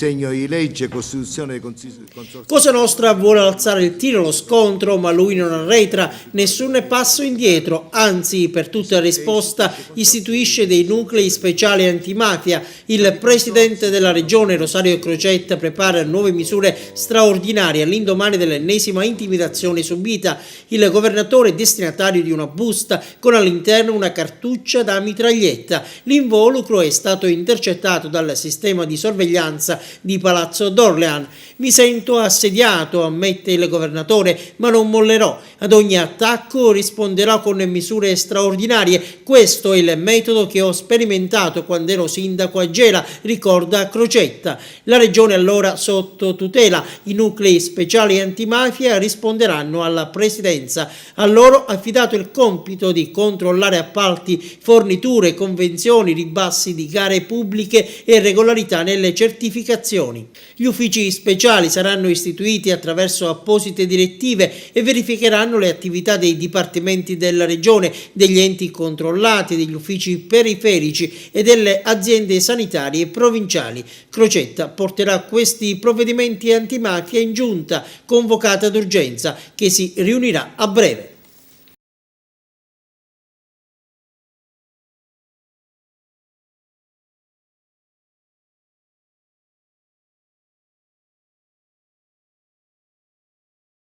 disegno di legge costituzione dei consorzi. Cosa Nostra vuole alzare il tiro allo scontro, ma lui non arretra nessun passo indietro, anzi per tutta risposta istituisce dei nuclei speciali antimafia. Il presidente della regione Rosario Crocetta prepara nuove misure straordinarie all'indomani dell'ennesima intimidazione subita. Il governatore è destinatario di una busta con all'interno una cartuccia da mitraglietta. L'involucro è stato intercettato dal sistema di sorveglianza di Palazzo d'Orléans. Mi sento assediato, ammette il governatore, ma non mollerò. Ad ogni attacco risponderò con misure straordinarie. Questo è il metodo che ho sperimentato quando ero sindaco a Gela, ricorda Crocetta. La regione allora sotto tutela. I nuclei speciali antimafia risponderanno alla presidenza. A loro affidato il compito di controllare appalti, forniture, convenzioni, ribassi di gare pubbliche e regolarità nelle certificazioni. Gli uffici speciali saranno istituiti attraverso apposite direttive e verificheranno le attività dei dipartimenti della regione, degli enti controllati, degli uffici periferici e delle aziende sanitarie provinciali. Crocetta porterà questi provvedimenti antimafia in giunta convocata d'urgenza che si riunirà a breve.